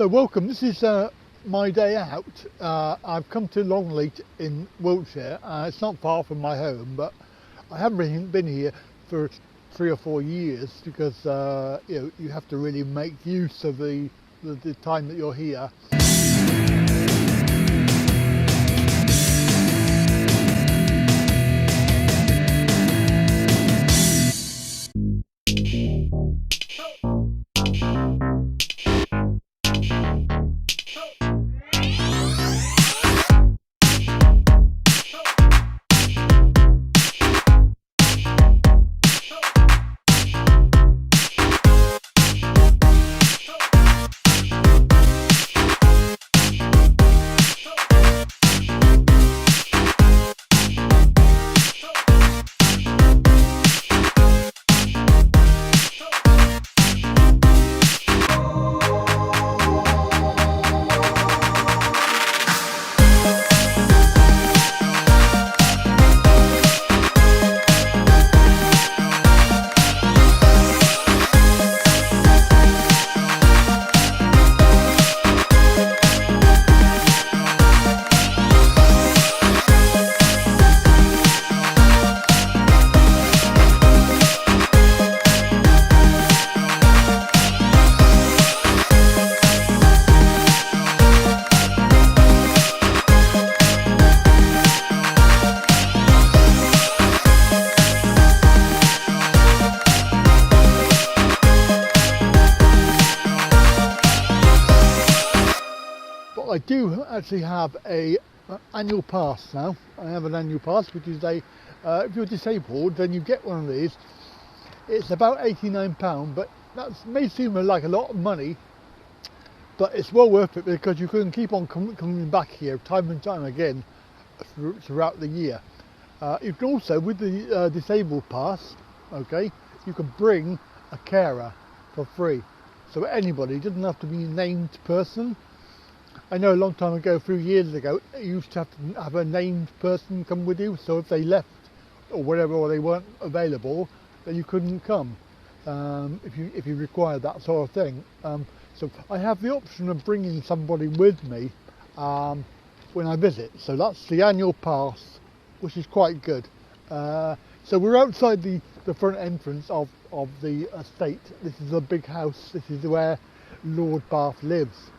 So welcome, this is my day out. I've come to Longleat in Wiltshire. It's not far from my home, but I haven't been here for 3 or 4 years because you have to really make use of the time that you're here. I do actually have an annual pass now. I have an annual pass, which is if you're disabled, then you get one of these. It's about £89, but that may seem like a lot of money, but it's well worth it because you can keep on coming back here time and time again throughout the year. You can also, with the disabled pass, okay, you can bring a carer for free. So anybody, it doesn't have to be a named person. I know a long time ago, a few years ago, you used to have a named person come with you, so if they left or whatever, or they weren't available, then you couldn't come if you required that sort of thing. So I have the option of bringing somebody with me when I visit, so that's the annual pass, which is quite good. So we're outside the front entrance of the estate. This is a big house. This is where Lord Bath lives.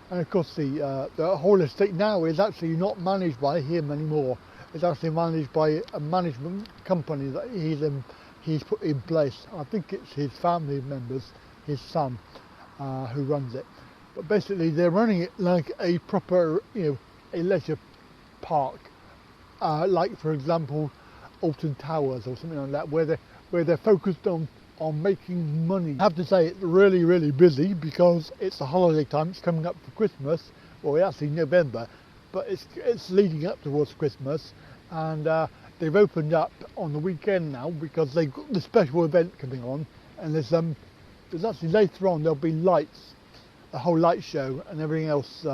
And of course the whole estate now is actually not managed by him anymore. It's actually managed by a management company that he's put in place. I think it's his family members, his son, who runs it. But basically they're running it like a proper, a leisure park, like for example Alton Towers or something like that, where they're focused on making money. I have to say it's really busy because it's the holiday time. It's coming up for Christmas, well it's actually November, but it's leading up towards Christmas, and they've opened up on the weekend now because they've got the special event coming on, and there's actually later on there'll be lights, a whole light show and everything else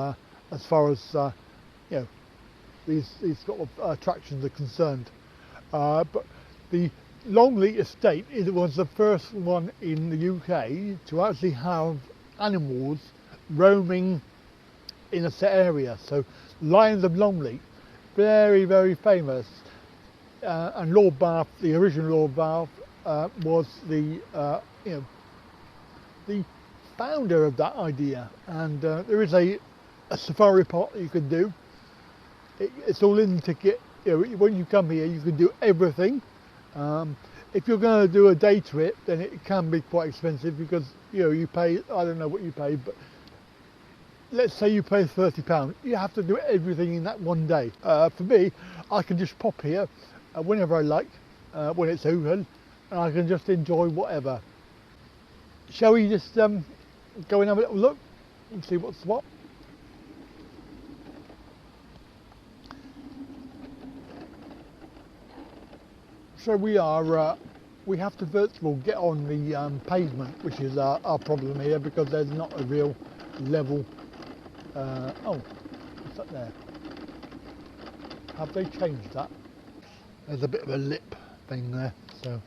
as far as these sort of attractions are concerned. But the Longleat estate was the first one in the UK to actually have animals roaming in a set area. So Lions of Longleat, very famous, and Lord Bath, the original Lord Bath, was the founder of that idea. And there is a safari park that you can do. It's all in the ticket. When you come here, you can do everything. If you're going to do a day trip, then it can be quite expensive because you pay, I don't know what you pay, but let's say you pay £30. You have to do everything in that one day. For me, I can just pop here whenever I like, when it's open, and I can just enjoy whatever. Shall we just go and have a little look and see what's what? So we have to first of all get on the pavement, which is our problem here because there's not a real level. Oh, what's that there? Have they changed that? There's a bit of a lip thing there, so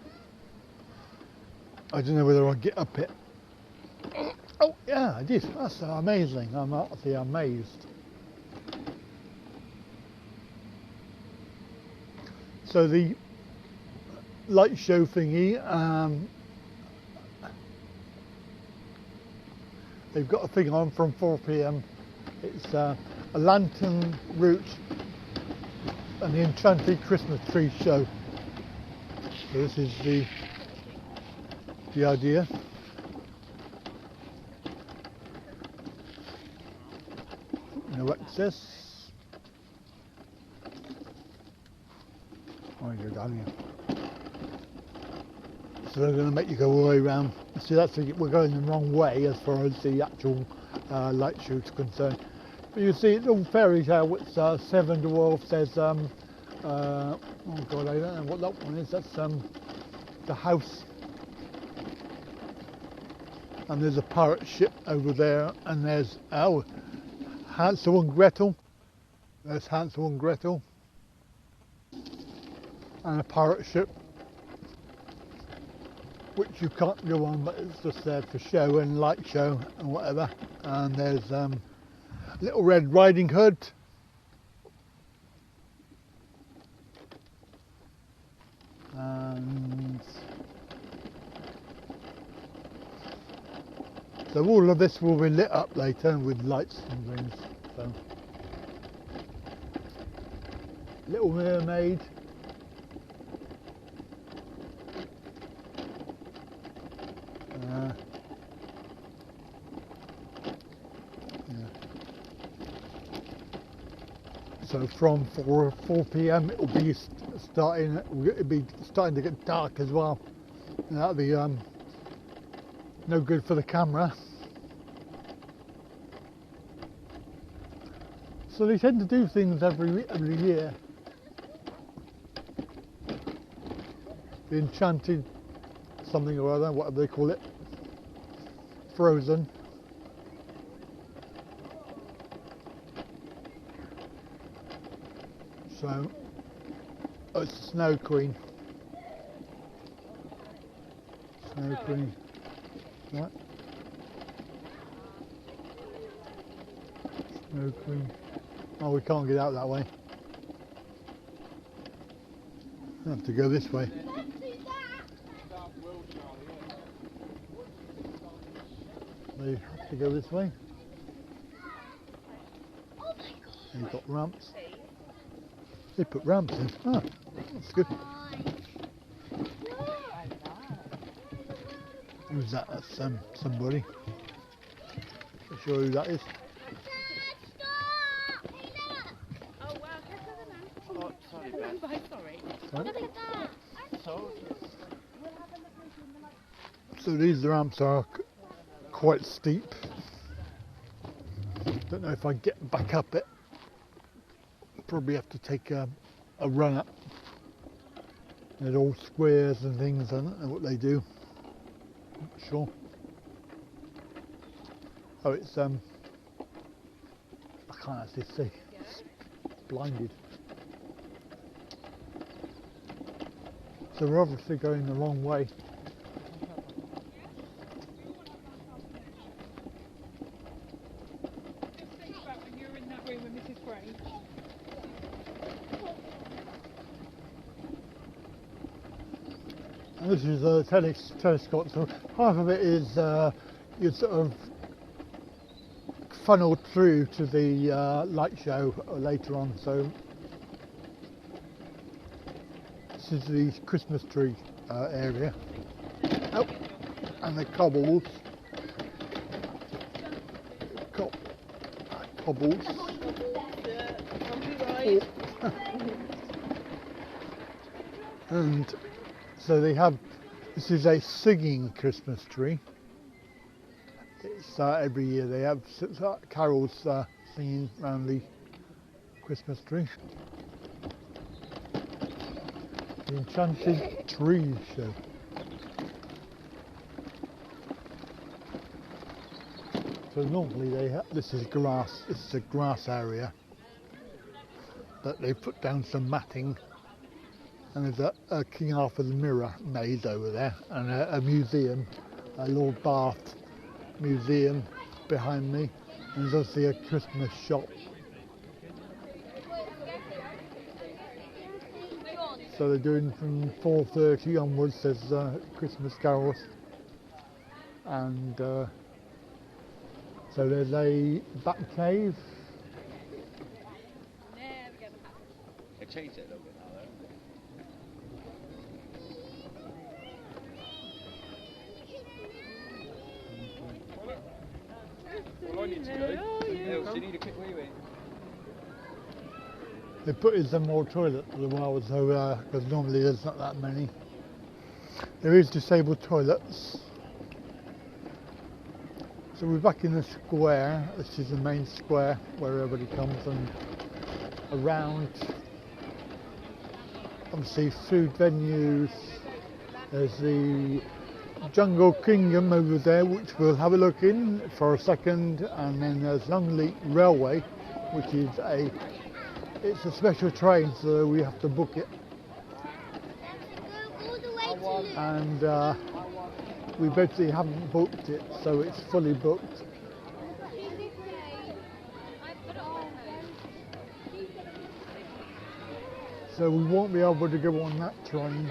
I don't know whether I'll get up it. Oh yeah, I did. That's amazing. I'm actually amazed. So the light show thingy, they've got a thing on from 4 p.m. It's a lantern route and the enchanted Christmas tree show. So this is the idea. No access. Oh, you're down here. So they're going to make you go all the way around. See, we're going the wrong way as far as the actual light show is concerned. But you see, it's all fairy tale. It's Seven Dwarfs. There's oh god, I don't know what that one is. That's the house. And there's a pirate ship over there. And there's Hansel and Gretel. There's Hansel and Gretel. And a pirate ship, which you can't go on, but it's just there for show and light show and whatever. And there's Little Red Riding Hood. And so all of this will be lit up later with lights and things. So Little Mermaid. So from 4 p.m. it'll be starting to get dark as well. And that'll be no good for the camera. So they tend to do things every year. The enchanted something or other, whatever they call it, Frozen. So, oh, it's the Snow Queen. Snow Queen. Right. Snow Queen. Oh, we can't get out that way. We have to go this way. They have to go this way. You've got ramps. They put ramps in. Ah, that's good. Who's that? That's somebody. Not sure who that is. Oh wow, oh, sorry, Ben. Sorry. Look at that. So these ramps are quite steep. Don't know if I get back up it. Probably have to take a run up. They're all squares and things. I don't know what they do. Not sure. Oh, it's I can't actually see. It's blinded. So we're obviously going the wrong way. This is a telescope, so half of it is you sort of funneled through to the light show later on. So this is the Christmas tree area. Oh, and the cobbles. Cobbles. Oh. And so they have, this is a singing Christmas tree. It's every year they have carols singing around the Christmas tree. The Enchanted Tree Show. So normally they have, this is grass, this is a grass area, but they put down some matting. And there's a King Arthur's mirror maze over there, and a museum, Lord Bath museum behind me, and there's obviously a Christmas shop. So they're doing from 4:30 onwards, there's Christmas carols, and so there's a bat cave. They changed it a little bit now though. Well, I need to go. You need a quick wee wee. They put in some more toilets as well, so because normally there's not that many. There is disabled toilets. So we're back in the square. This is the main square where everybody comes, and around, obviously, food venues. There's the Jungle Kingdom over there, which we'll have a look in for a second, and then there's Longleat Railway, which is it's a special train, so we have to book it. And we basically haven't booked it, so it's fully booked. So we won't be able to go on that train.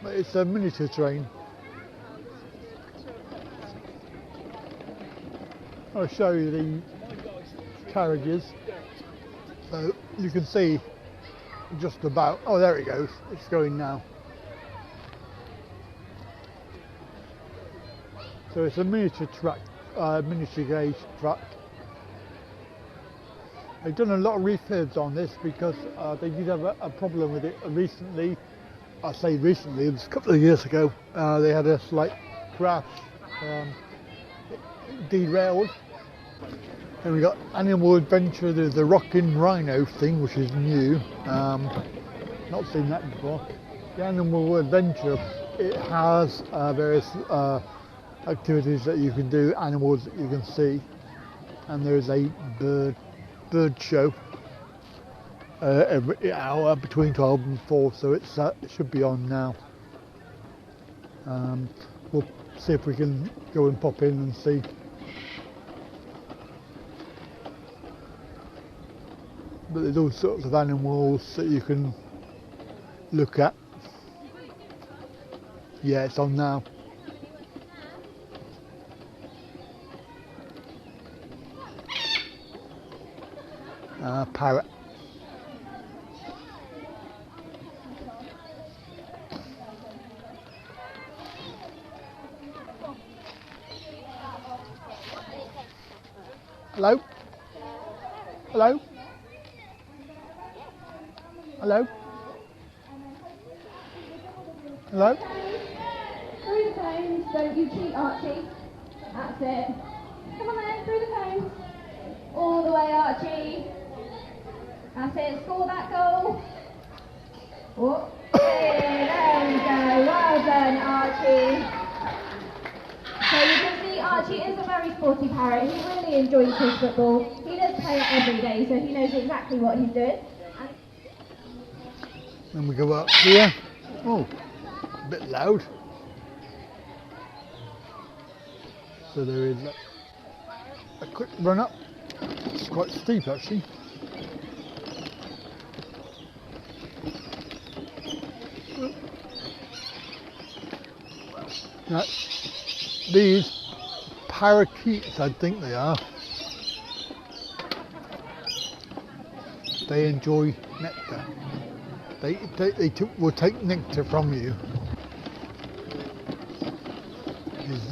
But it's a miniature train. I'll show you the carriages. So you can see just about, oh there it goes, it's going now. So it's a miniature track, miniature gauge track. They've done a lot of refurbs on this because they did have a problem with it recently. I say recently, it was a couple of years ago. They had a slight crash, it derailed. Then we got Animal Adventure, there's the Rockin' Rhino thing, which is new. Not seen that before. The Animal Adventure, it has various activities that you can do, animals that you can see, and there's a bird show every hour between 12 and 4, so it should be on now. We'll see if we can go and pop in and see. But there's all sorts of animals that you can look at. Yeah, it's on now. Parrot. Hello? Hello? Hello? Hello? Through the cones, don't you cheat, Archie. That's it. Come on then, through the cones. All the way, Archie. That's it, score that goal. Oh, hey, there we go. Well done, Archie. So you can see Archie is a very sporty parrot. He really enjoys his football. He does play it every day, so he knows exactly what he's doing. Then we go up here. Oh, a bit loud. So there is a quick run up. It's quite steep actually. Now, these parakeets, I think they are. They enjoy nectar. They will take nectar from you.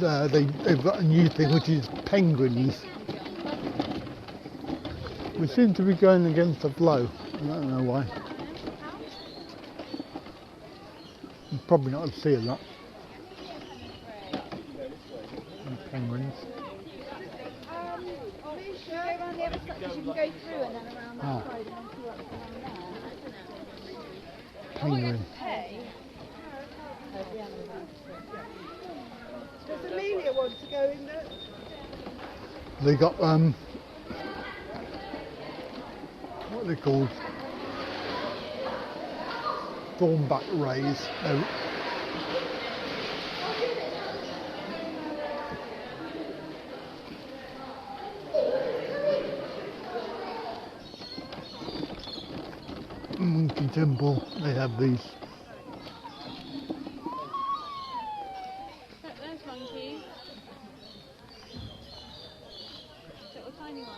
They've got a new thing which is penguins. We seem to be going against the flow. I don't know why. I'm probably not to see a lot. Penguins. Go around the other side, you can go through and then around that side and then two up and down there. Penguin. Does Amelia want to go in there? They got what are they called? Thornback rays. temple, they have these. Look, there's monkeys. Little tiny ones.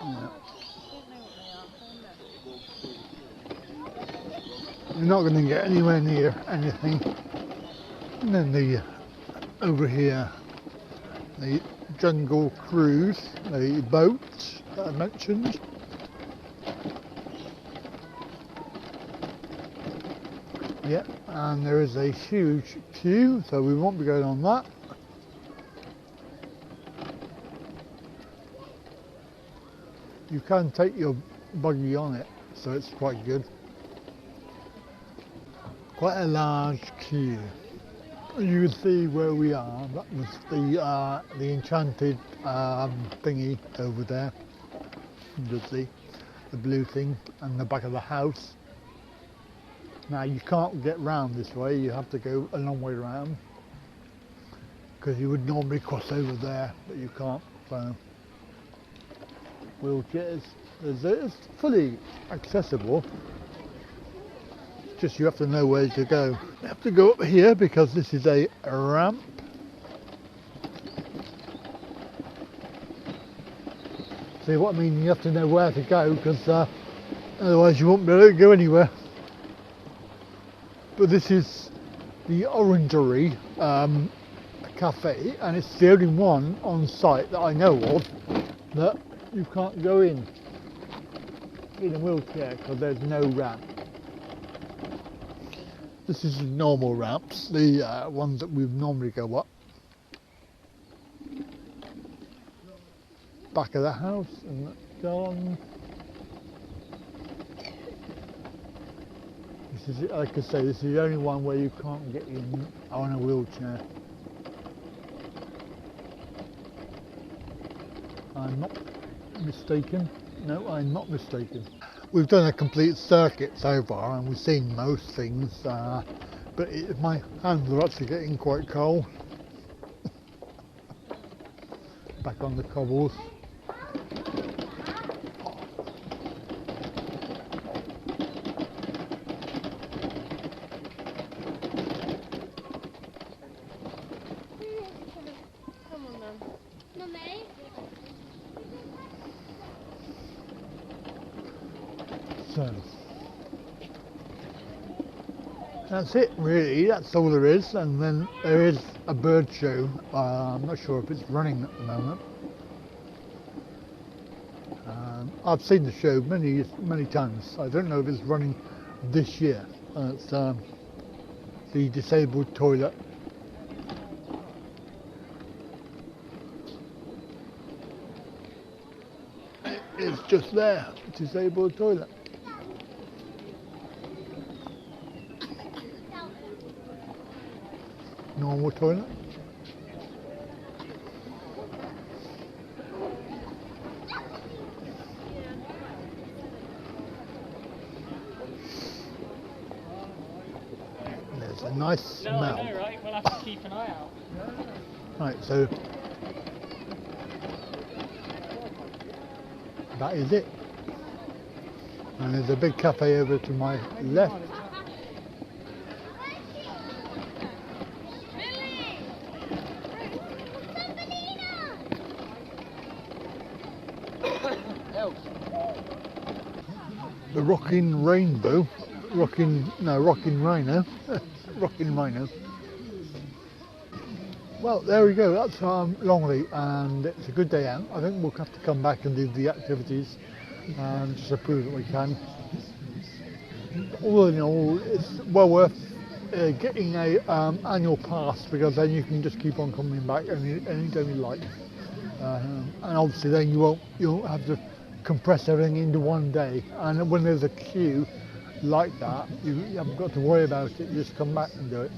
Yeah. I don't know what they are. You're not going to get anywhere near anything. And then over here, the jungle cruise, the boat that I mentioned. Yeah, and there is a huge queue, so we won't be going on that. You can take your buggy on it, so it's quite good. Quite a large queue. You can see where we are. That was the enchanted thingy over there. You can see the blue thing and the back of the house. Now you can't get round this way. You have to go a long way round because you would normally cross over there, but you can't. So wheelchairs. It's fully accessible. Just you have to know where to go. You have to go up here because this is a ramp. See what I mean? You have to know where to go because otherwise you won't be able to go anywhere. But this is the Orangery cafe, and it's the only one on site that I know of that you can't go in a wheelchair because there's no ramp. This is the normal ramps, the ones that we normally go up. Back of the house and that's gone. This is, like I say, this is the only one where you can't get in on a wheelchair. I'm not mistaken. No, I'm not mistaken. We've done a complete circuit so far and we've seen most things, but my hands are actually getting quite cold. Back on the cobbles. Come on then. Mummy? So that's it really, that's all there is, and then there is a bird show. I'm not sure if it's running at the moment. I've seen the show many times. I don't know if it's running this year. It's the disabled toilet. It's just there, disabled toilet. Normal toilet. There's a nice smell. No, I know, right? We'll have to keep an eye out. Right, so that is it. And there's a big cafe over to my left. The Rocking Rainbow, Rocking Rhino, Rocking Rhino. Well, there we go, that's Longleat, and it's a good day out. I think we'll have to come back and do the activities just to prove that we can. All in all, it's well worth getting a annual pass because then you can just keep on coming back anytime you like. And obviously then you won't have to compress everything into one day, and when there's a queue like that you haven't got to worry about it, you just come back and do it.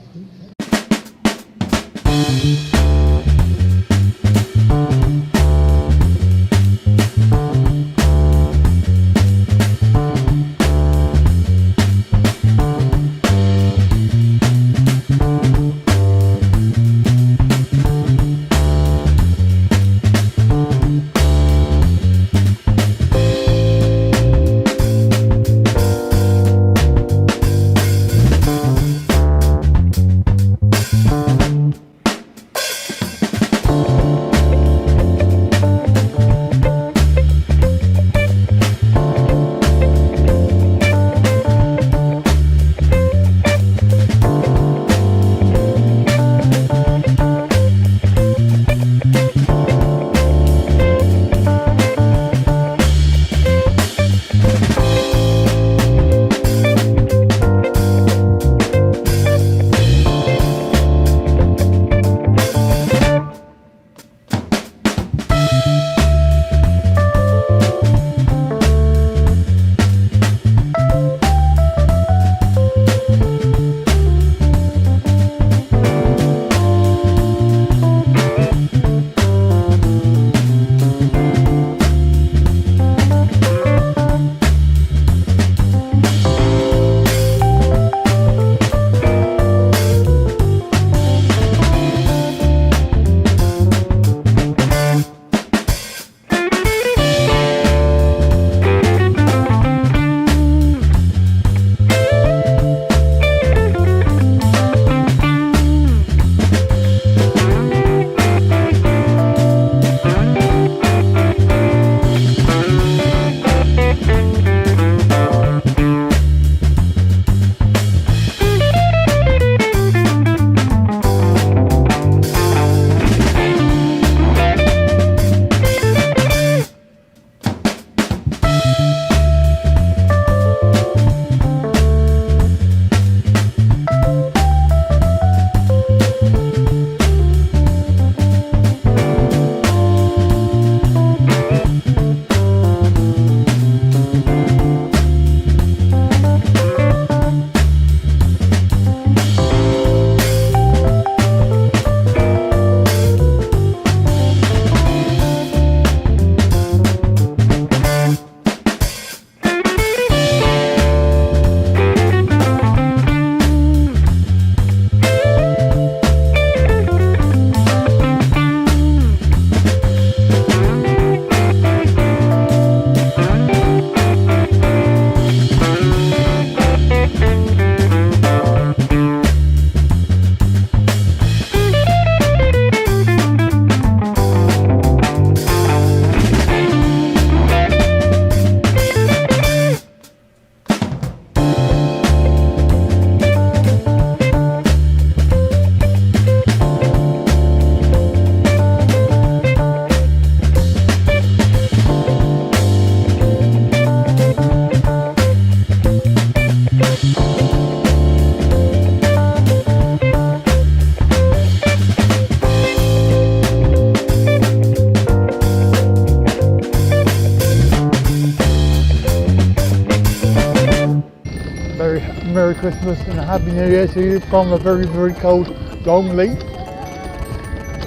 Christmas and a Happy New Year to you from a very, very cold Longleat.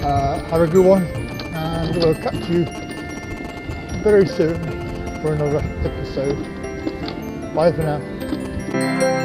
Have a good one, and we'll catch you very soon for another episode. Bye for now.